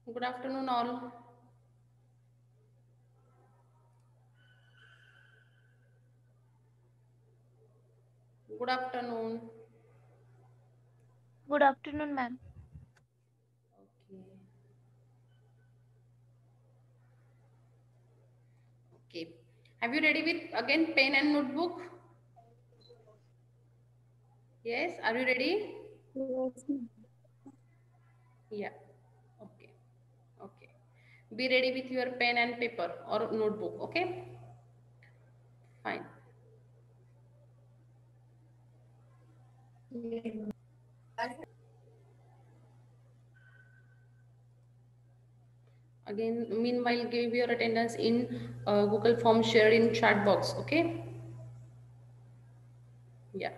Good afternoon, all. Good afternoon. Good afternoon, ma'am. Okay. Okay. Have you ready with again pen and notebook? Yes. Are you ready? Yes, ma'am. Yeah. Okay. Okay. Be ready with your pen and paper or notebook. Okay. Fine. Again, meanwhile, give your attendance in Google Form shared in chat box. Okay. Yeah.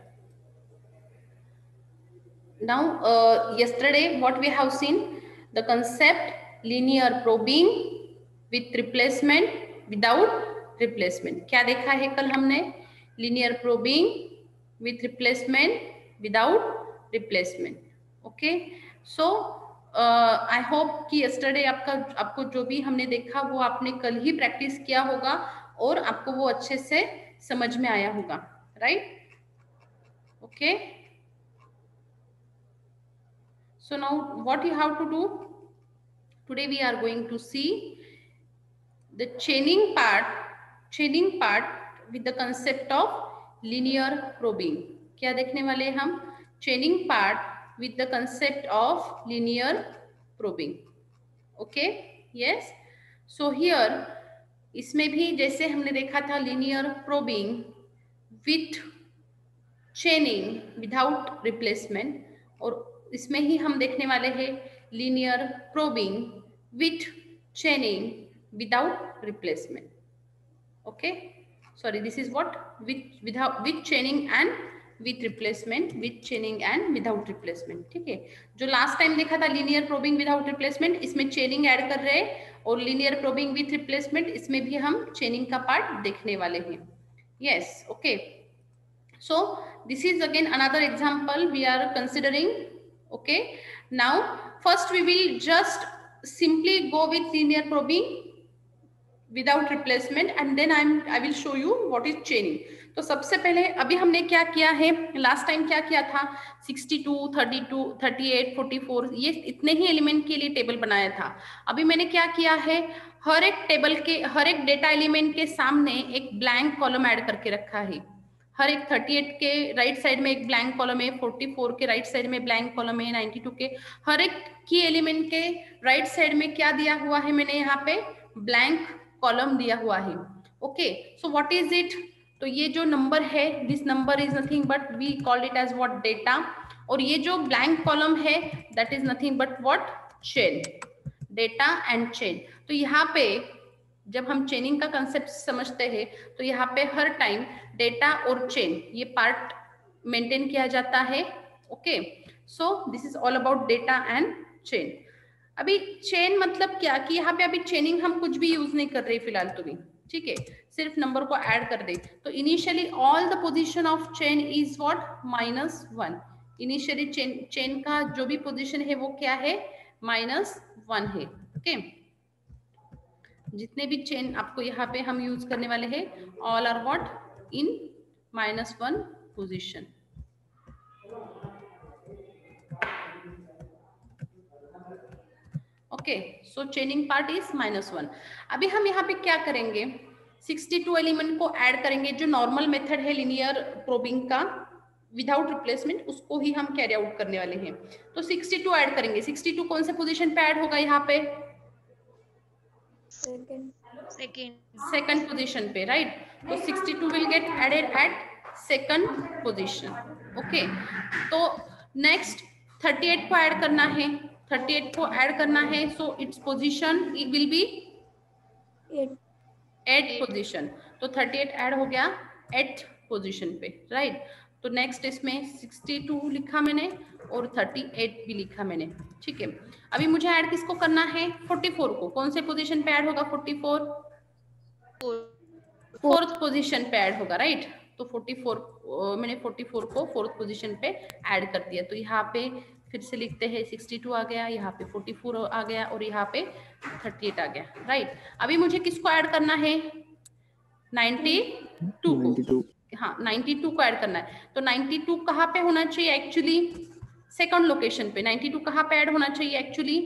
Now, yesterday, what we have seen, the concept linear probing with replacement, without replacement. क्या देखा है कल हमने? Linear probing with replacement, without replacement. Okay. So, I hope कि yesterday आपको जो भी हमने देखा वो आपने कल ही प्रैक्टिस किया होगा और आपको वो अच्छे से समझ में आया होगा, right? Okay. So now what you have to do? Today we are going to see the chaining part with the concept of linear probing. क्या देखने वाले हम? Chaining part with the concept of linear probing. Okay? Yes. So here इसमें भी जैसे हमने देखा था linear probing with चेनिंग without replacement, और इसमें ही हम देखने वाले हैं linear probing with chaining without replacement. Okay, sorry, this is what with चेनिंग and with replacement, with चेनिंग and without replacement. ठीक है, जो लास्ट टाइम देखा था लीनियर प्रोबिंग विदाउट रिप्लेसमेंट, इसमें चेनिंग ऐड कर रहे हैं, और लीनियर प्रोबिंग विथ रिप्लेसमेंट इसमें भी हम चेनिंग का पार्ट देखने वाले हैं. Yes, okay. So this is again another example we are considering. Okay, now first we will just simply go with linear probing without replacement and then I will show you what is chaining. तो सबसे पहले अभी हमने क्या किया है, last time क्या किया था, 62, 32, 38, 44 ये इतने ही एलिमेंट के लिए टेबल बनाया था. अभी मैंने क्या किया है, हर एक टेबल के हर एक डेटा एलिमेंट के सामने एक ब्लैंक कॉलम ऐड करके रखा है. हर एक 38 के राइट साइड में एक ब्लैंक कॉलम है, 44 के राइट साइड में ब्लैंक कॉलम है, 92 के हर एक की एलिमेंट के राइट साइड में क्या दिया हुआ है, मैंने यहाँ पे ब्लैंक कॉलम दिया हुआ है. Okay, so what is it? तो ये जो नंबर है, this number is nothing but we called it as what, data. और ये जो ब्लैंक कॉलम है that is nothing but what, chain. Data and chain. तो यहाँ पे जब हम चेनिंग का कंसेप्ट समझते हैं तो यहाँ पे हर टाइम डेटा और चेन ये पार्ट मेंटेन किया जाता है. Okay, so this is all about data and chain. अभी चेन मतलब क्या कि यहाँ पे अभी चेनिंग हम कुछ भी यूज नहीं कर रहे फिलहाल तो भी. ठीक है, सिर्फ नंबर को ऐड कर दे. तो initially all the position of chain is what, -1. Initially chain का जो भी पोजीशन है वो क्या है, -1 है. ओके, जितने भी चेन आपको यहाँ पे हम यूज करने वाले हैं all are what in -1 position. Okay, so chaining part is -1. अभी हम यहाँ पे क्या करेंगे, 62 एलिमेंट को ऐड करेंगे. जो नॉर्मल मेथड है लिनियर प्रोबिंग का विदाउट रिप्लेसमेंट, उसको ही हम कैरी आउट करने वाले हैं. तो 62 ऐड करेंगे. 62 कौन से पोजीशन पे ऐड होगा, यहाँ पे सेकंड पोजीशन पे, राइट. तो 62 will get added at second position. Okay, तो नेक्स्ट 38 को ऐड करना है. 38 को ऐड करना है, so its position will be 8 position. तो 38 ऐड हो गया 8 पोजीशन पे, राइट. तो नेक्स्ट इसमें 62 लिखा मैंने और 38 भी लिखा मैंने. ठीक है, अभी मुझे ऐड किसको करना है, 44 को. कौन से पोजीशन पे ऐड होगा 44, फोर्थ पोजीशन पे ऐड होगा, राइट. तो 44 मैंने 44 को फोर्थ पोजीशन पे ऐड कर दिया. तो यहाँ पे फिर से लिखते हैं 62 आ गया, यहाँ पे 44 आ गया और यहाँ पे 38 आ गया, राइट। अभी मुझे किसको ऐड करना है? 92 को। 92 हाँ 92 को ऐड करना है। तो 92 कहाँ पे होना चाहिए एक्चुअली? सेकंड लोकेशन पे। 92 कहाँ पे ऐड होना चाहिए एक्चुअली?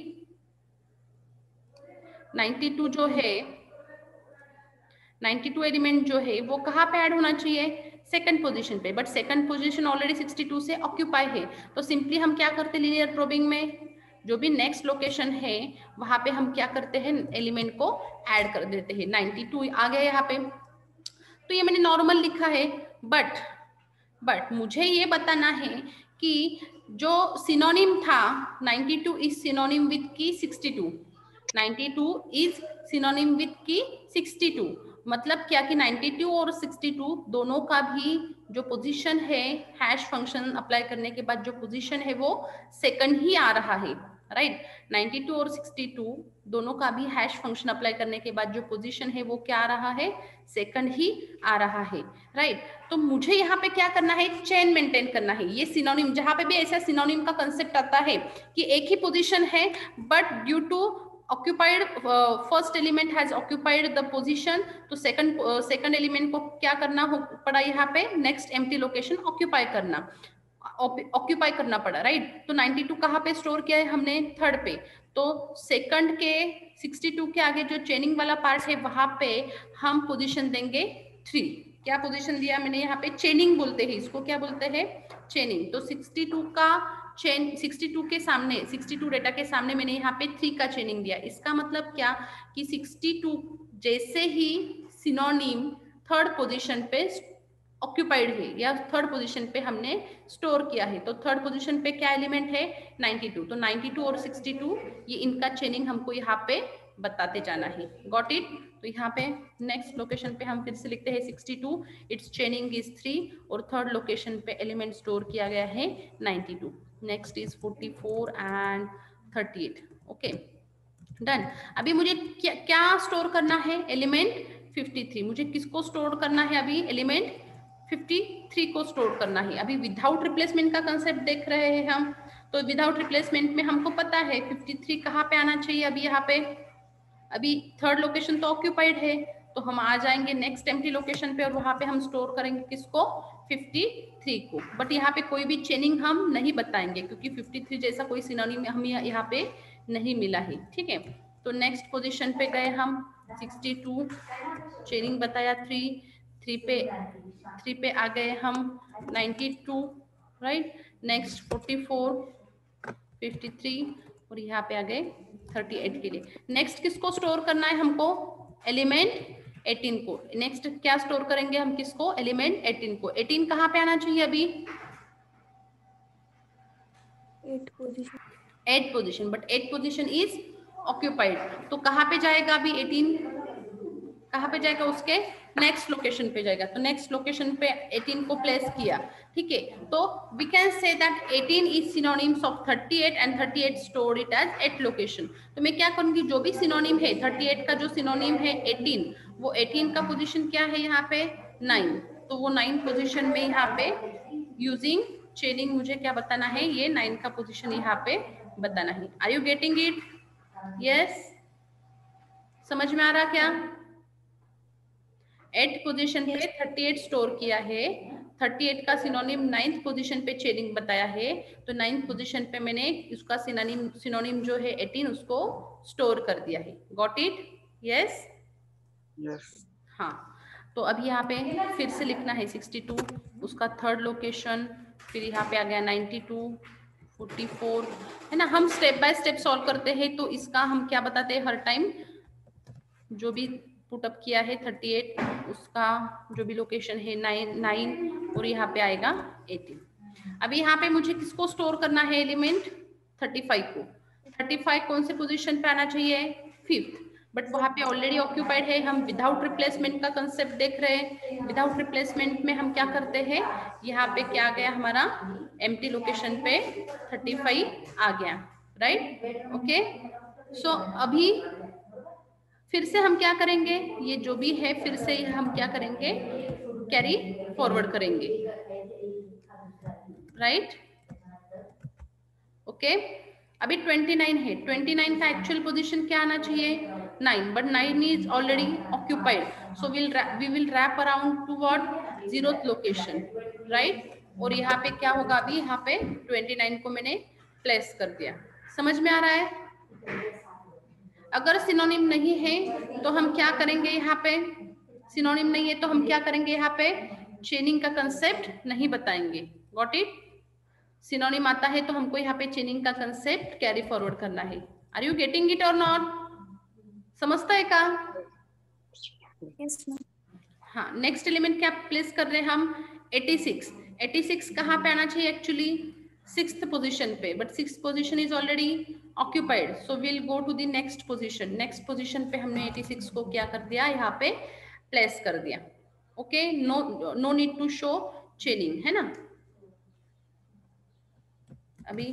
92 जो है, 92 एलिमेंट जो है वो कहाँ पे ऐड होना चाहिए? सेकंड पोजीशन पे। बट सेकंड पोजीशन ऑलरेडी 62 से ऑक्यूपाई है, तो सिंपली हम क्या करते हैं लीनियर प्रोबिंग में, जो भी नेक्स्ट लोकेशन है वहां पे हम क्या करते हैं, एलिमेंट को ऐड कर देते हैं। 92 आ गया यहाँ पे, तो ये मैंने नॉर्मल लिखा है। बट मुझे ये बताना है कि जो सिनोनिम था 92 इज सिनोनिम विथ की 62, 92 इज सिनोनिम विथ की 62। मतलब क्या कि 92 और 62 दोनों का भी जो पोजीशन है हैश फंक्शन अप्लाई करने के बाद जो पोजीशन है वो सेकंड ही आ रहा है, राइट। 92 और 62 दोनों का भी हैश फंक्शन अप्लाई करने के बाद जो पोजीशन है वो क्या आ रहा है? सेकंड ही आ रहा है, राइट। तो मुझे यहाँ पे क्या करना है? चेन मेंटेन करना है। ये सिनोनिम, जहां पे भी ऐसा सिनोनिम का कंसेप्ट आता है कि एक ही पोजीशन है but due to occupied first element has occupied the position, तो second element को क्या करना पड़ा? यहाँ पे next empty location occupy करना पड़ा, राइट। तो 92 कहाँ पे स्टोर किया है हमने? थर्ड पे। तो सेकंड के 62 के आगे जो चेनिंग वाला पार्ट है वहां पे हम पोजीशन देंगे 3। क्या पोजीशन दिया मैंने यहाँ पे? चेनिंग बोलते हैं इसको। क्या बोलते हैं? चेनिंग। तो 62 का चेन, 62 के सामने, 62 डेटा के सामने मैंने यहाँ पे 3 का चेनिंग दिया। इसका मतलब क्या कि 62 जैसे ही सिनोनिम थर्ड पोजीशन पे ऑक्यूपाइड है या थर्ड पोजीशन पे हमने स्टोर किया है, तो थर्ड पोजीशन पे क्या एलिमेंट है? 92। तो 92 और 62 ये इनका चेनिंग हमको यहाँ पे बताते जाना है। Got it? तो यहाँ पे नेक्स्ट लोकेशन पे हम फिर से लिखते हैं 62, इट्स चेनिंग इज 3 और थर्ड लोकेशन पे एलिमेंट स्टोर किया गया है 92। Next is 44 and 38। Okay done. अभी मुझे क्या स्टोर करना है? एलिमेंट 53। मुझे किसको स्टोर करना है? अभी एलिमेंट 53 को स्टोर करना है। अभी विदाउट रिप्लेसमेंट का कंसेप्ट देख रहे हैं हम, तो विदाउट रिप्लेसमेंट में हमको पता है 53 कहाँ पे आना चाहिए? अभी यहाँ पे अभी थर्ड लोकेशन तो ऑक्यूपाइड है, तो हम आ जाएंगे नेक्स्ट एम्प्टी लोकेशन पे और वहां पे हम स्टोर करेंगे किसको? 53 को। बट यहाँ पे कोई भी चेनिंग हम नहीं बताएंगे क्योंकि 53 जैसा कोई सिनोनिम हमें यहाँ पे नहीं मिला है, ठीक है। तो नेक्स्ट पोजीशन पे गए हम 62, चेनिंग बताया 3 पे आ गए हम 92, राइट। नेक्स्ट 44, 53 और यहाँ पे आ गए 38 के लिए। नेक्स्ट किसको स्टोर करना है हमको? एलिमेंट 18 को। नेक्स्ट क्या स्टोर करेंगे हम? किसको? एलिमेंट 18 को। 18 कहाँ पे आना चाहिए अभी? 8 position, but 8 position is occupied, तो कहाँ पे जाएगा अभी 18? कहाँ पे जाएगा? उसके नेक्स्ट लोकेशन पे जाएगा। तो नेक्स्ट लोकेशन पे 18 को प्लेस किया, ठीक है। तो we can say that 18 is synonyms of 38 and 38 stored it as 8 location. तो मैं क्या करूंगी? जो भी सिनोनिम है 38 का, जो सिनोनिम है 18, वो 18 का पोजीशन क्या है यहाँ पे? 9। तो वो 9 पोजीशन में यहाँ पे यूजिंग चेनिंग मुझे क्या बताना है? ये 9 का पोजीशन यहाँ पे बताना है। Are you getting it? Yes, समझ में आ रहा क्या? 8 पोजीशन पे 38 स्टोर किया है, 38 का सिनोनिम 9th पोजीशन पे चेनिंग बताया है, तो 9th पोजीशन पे मैंने उसका सिनोनिम जो है 18 उसको स्टोर कर दिया है। Got it? Yes yes. हाँ। तो अभी यहाँ पे फिर से लिखना है 62, उसका थर्ड लोकेशन, फिर यहाँ पे आ गया 92, 44, है ना। हम स्टेप बाय स्टेप सॉल्व करते हैं, तो इसका हम क्या बताते हैं हर टाइम? जो भी पुटअप किया है 38, उसका जो भी लोकेशन है 9 और यहाँ पे आएगा 18। अभी यहाँ पे मुझे किसको स्टोर करना है? एलिमेंट 35 को। 35 कौन से पोजीशन पे आना चाहिए? 5th, बट वहाँ पे ऑलरेडी ऑक्यूपाइड है। हम विदाउट रिप्लेसमेंट का कंसेप्ट देख रहे हैं। विदाउट रिप्लेसमेंट में हम क्या करते हैं? यहाँ पे क्या आ गया हमारा? एम्प्टी लोकेशन पे 35 आ गया, राइट। ओके, सो अभी फिर से हम क्या करेंगे? ये जो भी है फिर से हम क्या करेंगे? कैरी फॉरवर्ड करेंगे, राइट। ओके, ओके अभी 29 है, 29 का एक्चुअल पोजीशन क्या आना चाहिए 9, but 9 is already occupied, so we will wrap around to what zeroth location, right. और यहाँ पे क्या होगा, अभी यहाँ पे 29 को मैंने प्लेस कर दिया। समझ में आ रहा है? अगर सिनोनिम नहीं है तो हम क्या करेंगे, यहाँ पे सिनोनिम नहीं है तो हम क्या करेंगे, यहाँ पे चेनिंग का कंसेप्ट नहीं बताएंगे। Got it? सिनोनिम आता है तो हमको यहाँ पे चेनिंग का कंसेप्ट कैरी फॉरवर्ड करना है। आर यू गेटिंग इट और नॉट? समझता है का? Yes, ma'am. हाँ, नेक्स्ट एलिमेंट क्या प्लेस कर रहे हैं हम, 86। 86 कहाँ पे आना चाहिए एक्चुअली, 6th पोजीशन पे, but 6th position is already occupied, so will go to the next position. Next position पे हमने 86 को क्या कर दिया, यहाँ पे प्लेस कर दिया। Okay, no need to show chaining, है ना। अभी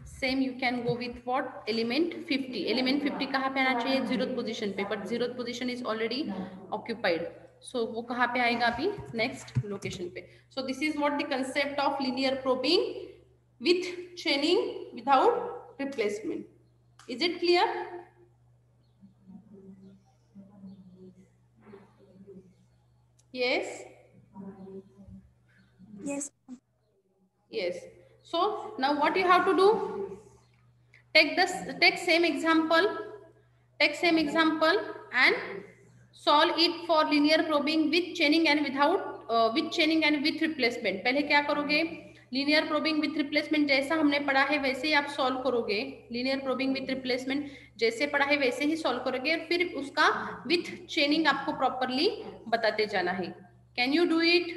same you can go with what, element 50। Element 50 कहाँ पे आना चाहिए, 0th पोजीशन पे, but 0th position is already occupied, so वो कहाँ पे आएगा, अभी नेक्स्ट लोकेशन पे। So this is what the concept of linear probing with chaining without replacement. Is it clear? yes Yes, ma'am. yes so now what you have to do, take same example, and solve it for linear probing with chaining and without with chaining and with replacement। पहले क्या करोगे, linear probing with replacement जैसा हमने पढ़ा है वैसे ही आप solve करोगे। लीनियर प्रोबिंग विथ रिप्लेसमेंट जैसे पढ़ा है वैसे ही सॉल्व करोगे, और फिर उसका विथ चेनिंग आपको प्रॉपरली बताते जाना है। Can you do it?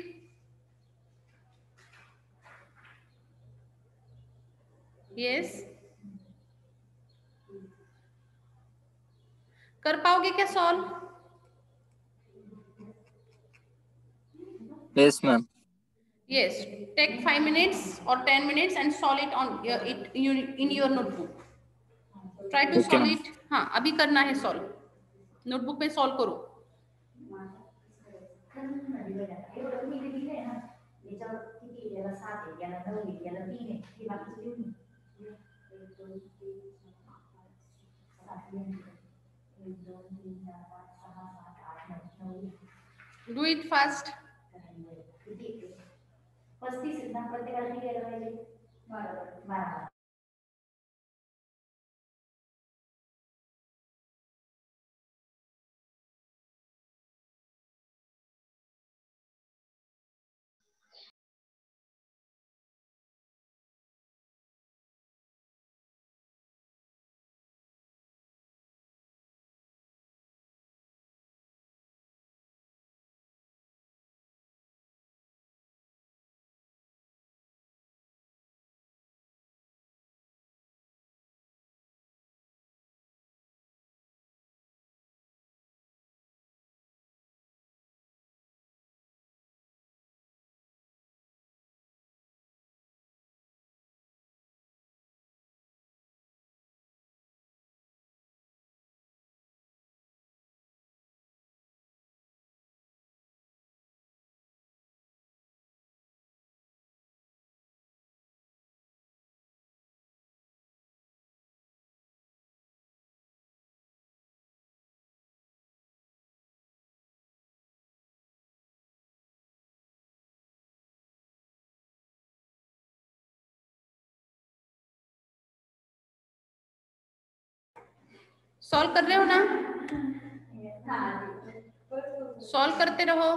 Yes, कर पाओगे क्या solve? Yes, ma'am. Yes, take 5 minutes or 10 minutes and solve it on in your notebook. Try to Okay, solve ma'am. it. हाँ, अभी करना है सॉल्व, नोटबुक में सॉल्व करो। Do it fast. सॉल्व कर रहे हो ना? सॉल्व करते रहो।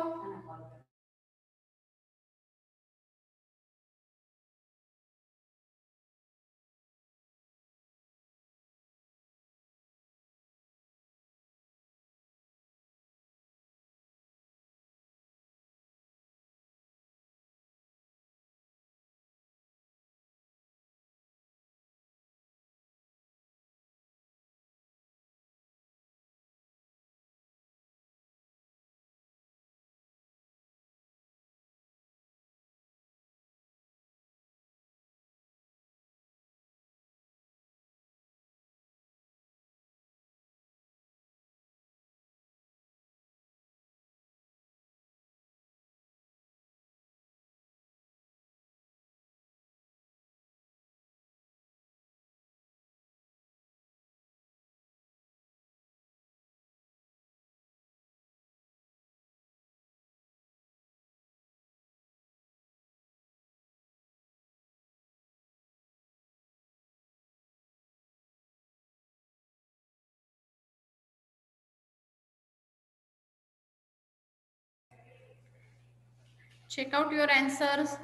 Check out your answers,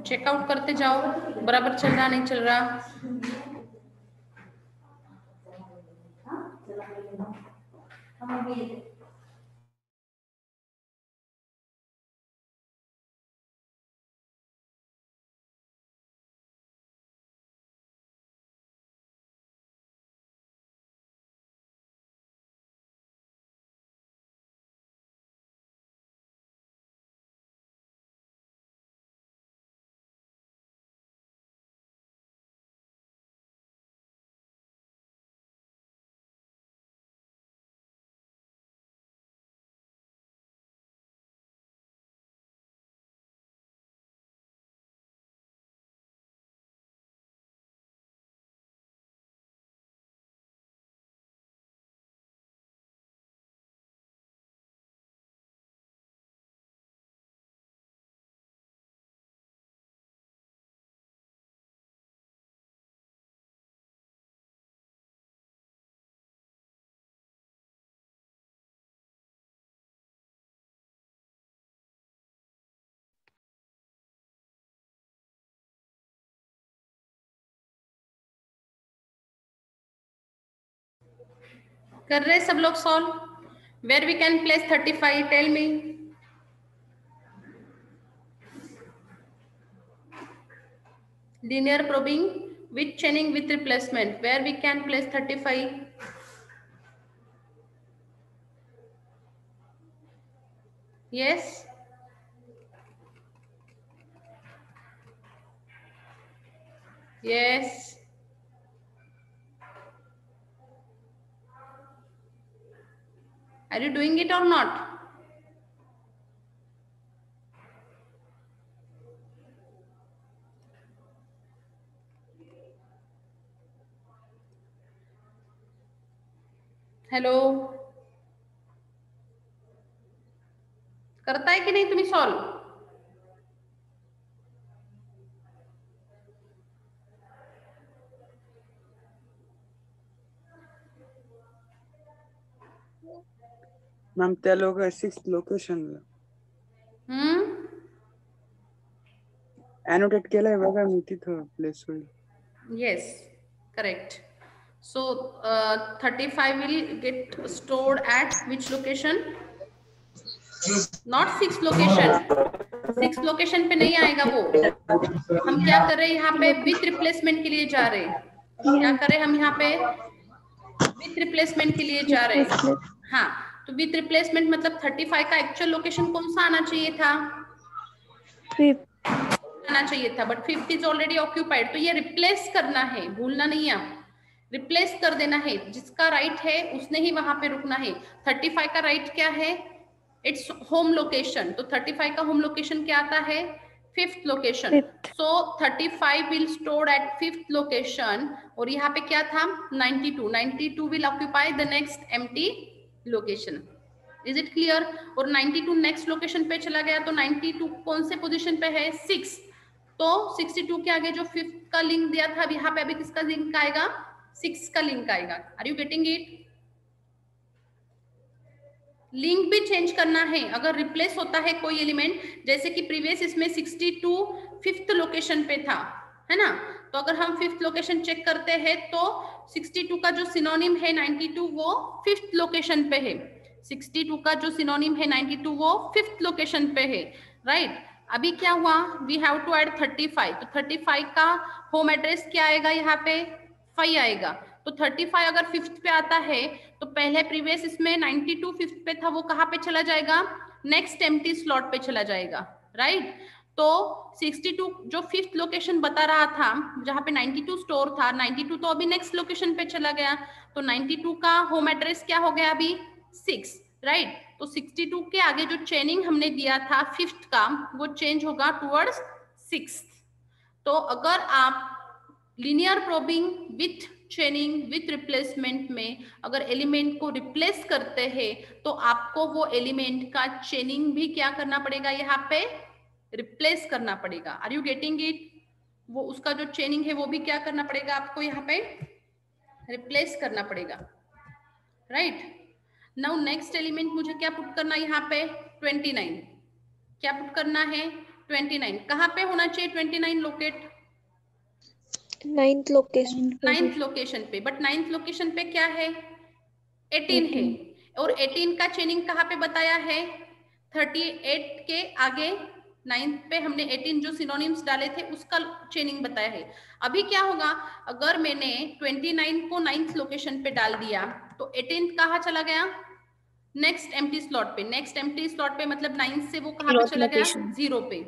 checkout करते जाओ, बराबर चल रहा नहीं चल रहा। कर रहे सब लोग solve? Where we can place 35, tell me. Linear probing with chaining with replacement, where we can place 35? Yes, yes. Are you doing it or not? Hello, करता है कि नहीं तुम्हें सॉल्व? मॅम त्या लोक 6th लोकेशनला एनोटेट केलंय बघा मी, तिथं प्लेस होईल. Yes, correct. So 35 will get stored at which location? Not 6th location. 6th location पे नहीं आएगा वो। हम क्या कर रहे हैं यहाँ पे? विथ रिप्लेसमेंट के लिए जा रहे हैं। क्या कर रहे हैं हम यहाँ पे? विथ रिप्लेसमेंट के लिए जा रहे हैं। हाँ, तो विथ रिप्लेसमेंट मतलब 35 का एक्चुअल लोकेशन कौन सा आना चाहिए था? 5 आना चाहिए था, बट 5 इज ऑलरेडी ऑक्यूपाइड, तो ये रिप्लेस करना है, भूलना नहीं है, रिप्लेस कर देना है। जिसका राइट है उसने ही वहां पे रुकना है। 35 का राइट क्या है? इट्स होम लोकेशन, तो 35 का होम लोकेशन क्या आता है? 5th location. So 35 will stored at 5th location, और यहाँ पे क्या था? 92 will occupy the next empty location. Is it clear? और 92 नेक्स्ट लोकेशन पे चला गया, तो 92 कौन से पोजीशन पे है? 6। तो 62 के आगे जो 5th का लिंक दिया था, अब यहाँ पे अभी किसका लिंक आएगा? 6 का लिंक आएगा। Are you getting it? Link भी चेंज करना है अगर रिप्लेस होता है कोई एलिमेंट, जैसे कि प्रीवियस इसमें 62 5th लोकेशन पे था, है ना? तो अगर हम 5th लोकेशन चेक करते हैं तो 62 का जो सिनोनिम है 92 वो 5th लोकेशन पे है। 62 का जो सिनोनिम है 92 वो 5th लोकेशन पे है, राइट? अभी क्या हुआ? वी हैव टू ऐड 35, तो 35 का होम एड्रेस क्या आएगा? यहाँ पे 5 आएगा। तो 35 अगर 5th पे आता है तो पहले प्रीवियस इसमें 92 5th पे था, वो कहाँ पे चला जाएगा? नेक्स्ट एम्प्टी स्लॉट पे चला जाएगा, राइट? तो 62 जो 5th लोकेशन बता रहा था, जहाँ पे 92 स्टोर था, 92 तो अभी नेक्स्ट लोकेशन पे चला गया, तो 92 का होम एड्रेस क्या हो गया अभी? 6, राइट? तो 62 के आगे जो चेनिंग हमने दिया था 5th का, वो चेंज होगा टुवर्ड्स 6th। तो अगर आप linear probing with चेनिंग with replacement में अगर एलिमेंट को रिप्लेस करते हैं तो आपको वो एलिमेंट का चेनिंग भी क्या करना पड़ेगा? यहाँ पे रिप्लेस करना पड़ेगा। Are you getting it? वो उसका जो चेनिंग है वो भी क्या करना पड़ेगा आपको? यहाँ पे रिप्लेस करना पड़ेगा, राइट? नाउ नेक्स्ट एलिमेंट मुझे क्या पुट करना है यहाँ पे 29, क्या पुट करना है 29, कहाँ पे होना चाहिए 29 locate? 9th location. 9th location पे, बट 9th लोकेशन पे क्या है 18 है, और 18 का चेनिंग कहाँ पे बताया है 38 के आगे 9th पे हमने 18 जो सिनोनिम्स डाले थे उसका चेनिंग बताया है। अभी क्या होगा अगर मैंने 29 को 9th लोकेशन पे डाल दिया तो 18 कहाँ चला गया नेक्स्ट एम्प्टी स्लॉट पे, नेक्स्ट एम्प्टी स्लॉट पे मतलब 9 से वो कहाँ पे चला गया 0 पे,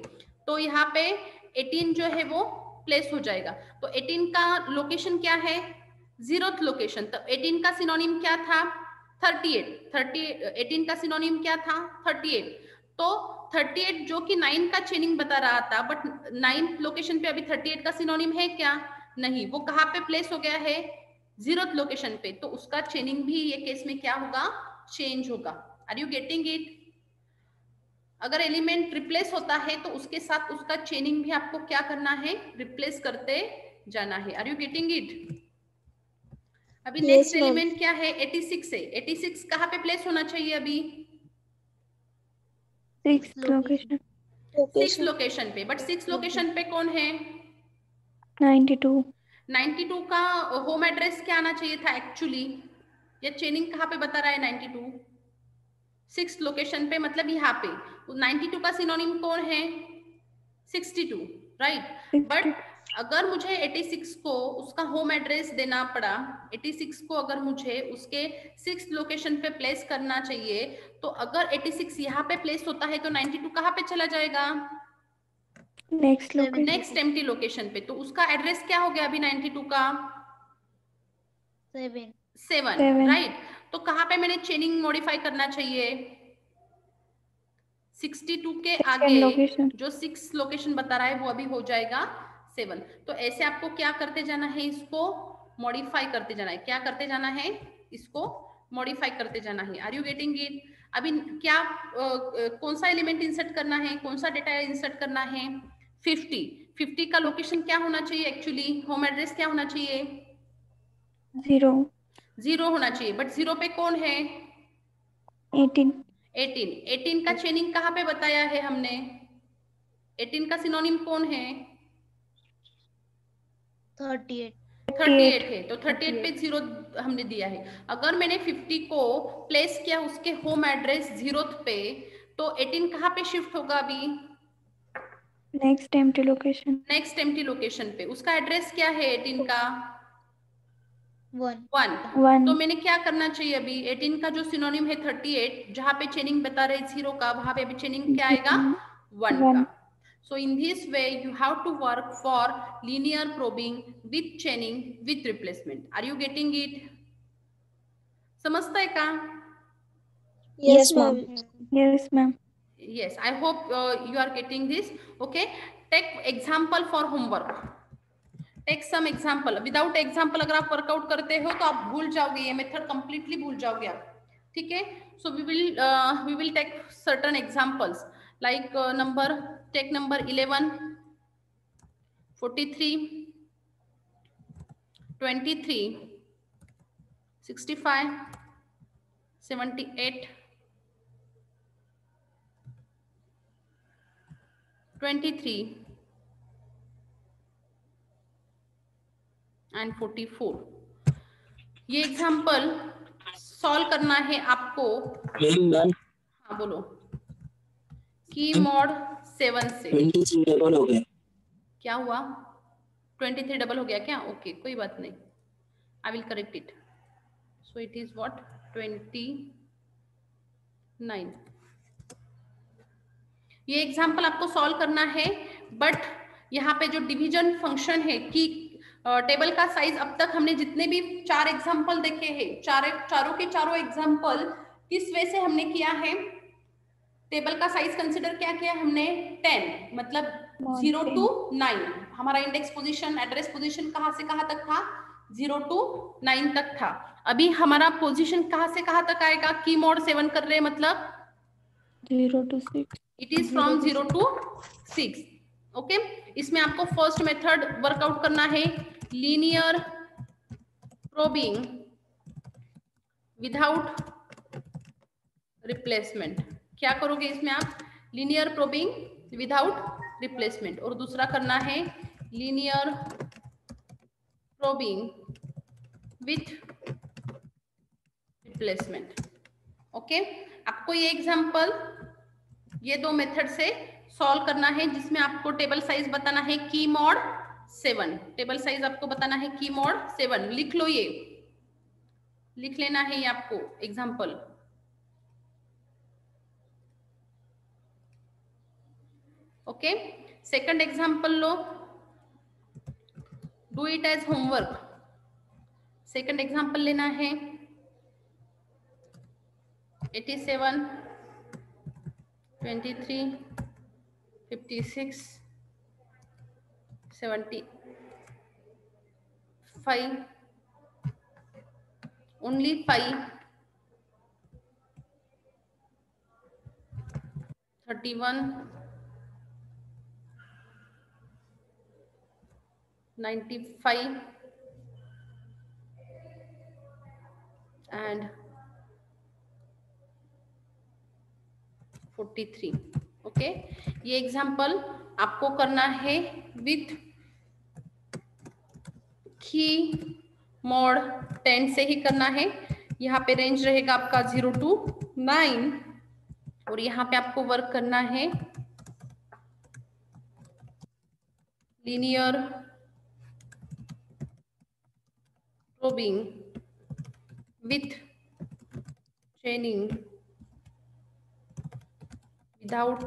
तो यहाँ पे 18 जो है वो प्लेस हो जाएगा। तो 18 का लोकेशन क्या है 0th लोकेशन, तो 18 का सिनोनिम क्या था 38, 18 का सिनोनिम क्या था 38, तो 38 जो कि 9 का चेनिंग बता रहा था, बट 9th लोकेशन पे अभी 38 का सिनोनिम है क्या नहीं, वो कहाँ पे प्लेस हो गया है 0th लोकेशन पे, तो उसका चेनिंग भी ये केस में क्या होगा चेंज होगा। Are you getting it? अगर एलिमेंट रिप्लेस होता है तो उसके साथ उसका चेनिंग भी आपको क्या करना है रिप्लेस करते जाना है। Are you getting it? अभी नेक्स्ट एलिमेंट क्या है 86 है, 86 कहाँ पे प्लेस होना चाहिए अभी 6th लोकेशन। 6 लोकेशन पे, बट 6 लोकेशन पे कौन है 92। 92 का होम एड्रेस क्या आना चाहिए था एक्चुअली, ये चेनिंग कहाँ पे बता रहा है 92 6 लोकेशन पे, मतलब यहाँ पे 92 का सिनोनिम कौन है 62 राइट, बट अगर मुझे 86 को उसका होम एड्रेस देना पड़ा, 86 को अगर मुझे उसके 6th लोकेशन पे प्लेस करना चाहिए, तो अगर 86 यहाँ पे प्लेस होता है तो 92 कहाँ पे चला जाएगा नेक्स्ट एम्प्टी लोकेशन पे, तो उसका एड्रेस क्या हो गया अभी 92 का 7 राइट, तो कहाँ पे मैंने चेनिंग मॉडिफाई करना चाहिए 62 के आगे जो 6 लोकेशन बता रहा है वो अभी हो जाएगा 7, तो ऐसे आपको क्या करते जाना है इसको मॉडिफाई करते जाना है, क्या करते जाना है इसको मॉडिफाई करते जाना है। Are you getting it? अभी क्या कौन सा एलिमेंट इंसर्ट करना है, कौन सा डेटा इंसर्ट करना है 50 का लोकेशन क्या होना चाहिए एक्चुअली, होम एड्रेस क्या होना चाहिए 0 होना चाहिए, बट 0 पे कौन है 18 का चेनिंग कहाँ पे बताया है हमने 18 का सिनोनिम कौन है 38 है, तो 38 पे 0 हमने दिया है। अगर मैंने 50 को प्लेस किया उसके होम एड्रेस 0th पे, तो 18 कहाँ पे शिफ्ट होगा अभी नेक्स्ट एम्प्टी लोकेशन पे, उसका एड्रेस क्या है 18 का 1, तो मैंने क्या करना चाहिए अभी 18 का जो सिनोनिम है 38, जहां पे चेनिंग बता रहे 0 का, वहां पे अभी चेनिंग क्या आएगा 1 का। So in this way you have to work for linear probing with chaining with replacement. Are you getting it? समझता है का? Yes ma'am. Yes, I hope you are getting this. Okay, take example for homework. Take some example, without example अगर आप workout करते हो तो आप भूल जाओगे, ये मेथड कंप्लीटली भूल जाओगे आप, ठीक है। So we will take certain examples like take number 11, 43, 23, 65, 78, 23 and 44। ये एग्जाम्पल सॉल्व करना है आपको। हाँ बोलो। की मॉड 7 से 23 डबल हो गया। क्या हुआ 23 डबल हो गया क्या? ओके कोई बात नहीं, I will correct it. So it is what 29। ये एग्जाम्पल आपको सॉल्व करना है, बट यहाँ पे जो डिवीजन फंक्शन है कि टेबल का साइज, अब तक हमने जितने भी 4 एग्जाम्पल देखे हैं, चारों के चारों एग्जाम्पल किस वे से हमने किया है, टेबल का साइज कंसिडर क्या किया हमने 10, मतलब 0 to 9। हमारा इंडेक्स पोजीशन, एड्रेस पोजीशन कहाँ से कहाँ तक था 0 to 9 तक था। अभी हमारा पोजीशन कहाँ से कहाँ तक आएगा, की मॉड 7 कर रहे हैं मतलब 0 to 6, it is from 0 to 6। Okay, इसमें आपको फर्स्ट मेथड वर्कआउट करना है, लीनियर प्रोबिंग विदाउट रिप्लेसमेंट। क्या करोगे इसमें आप? लीनियर प्रोबिंग विदाउट रिप्लेसमेंट, और दूसरा करना है linear probing with replacement. Okay, आपको ये एग्जांपल ये दो मेथड से सॉल्व करना है, जिसमें आपको टेबल साइज बताना है की मॉड 7। टेबल साइज आपको बताना है की मॉड 7। लिख लो, ये लिख लेना है ये आपको एग्जांपल। ओके, सेकंड एग्जांपल लो, do it as homework. Second example लेना है 87, 23, 56, 75, only 5, 31, 95 and 43। ओके, ये एग्जांपल आपको करना है विथ की मॉड 10 से ही करना है। यहाँ पे रेंज रहेगा आपका 0 to 9, और यहाँ पे आपको वर्क करना है linear probing with chaining without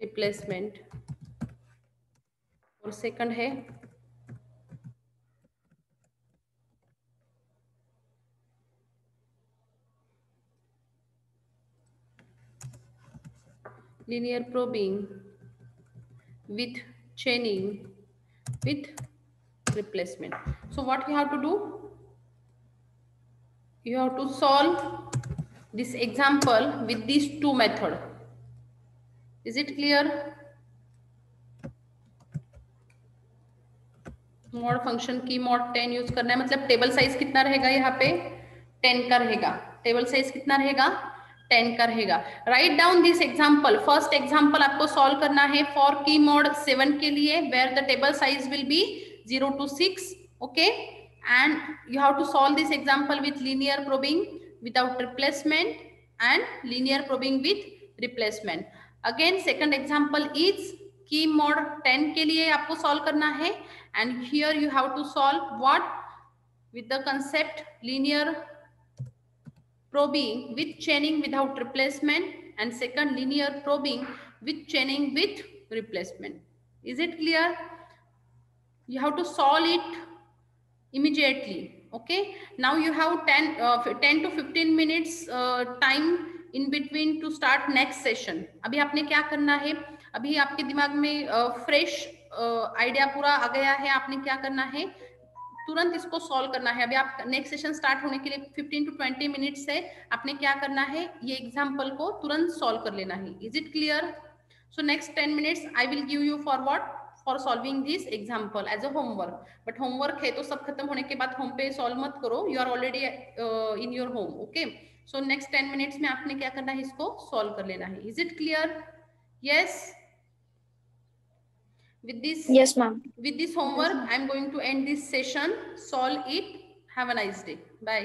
replacement, और सेकंड है linear probing with chaining with replacement. So what you have to do? You have to solve this example with these two methods. Is it clear? Mod function की mod 10 use करना है, मतलब table size कितना रहेगा यहाँ पे? 10 का रहेगा। टेबल साइज कितना रहेगा? 10 का रहेगा। Write down this example. First example आपको सॉल्व करना है फॉर की मॉड 7 के लिए, where the table size will be 0 to 6। Okay, and you have to solve this example with linear probing without replacement and linear probing with replacement. Again second example is key mod 10 के लिए आपको solve करना है, and here you have to solve what? With the concept linear probing with chaining without replacement, and second linear probing with chaining with replacement. Is it clear? You have to solve it immediately. Okay, now you have 10 to 15 minutes time in between to start next session. अभी आपने क्या करना है? अभी आपके दिमाग में fresh idea पूरा आ गया है। आपने क्या करना है? तुरंत इसको सॉल्व करना है। अभी आप नेक्स्ट सेशन स्टार्ट होने के लिए 15 to 20 मिनट्स है, आपने क्या करना है? ये एग्जांपल को तुरंत सॉल्व कर लेना है। Is it clear? So next 10 minutes I will give you for what? For solving this example as a homework. But homework है तो सब खत्म होने के बाद होम पे सॉल्व मत करो, you are already in your home. Okay, so next 10 minutes में आपने क्या करना है? इसको सॉल्व कर लेना है। Is it clear? Yes? With this, Yes, ma'am. with this homework, I am going to end this session. Solve it. Have a nice day. Bye.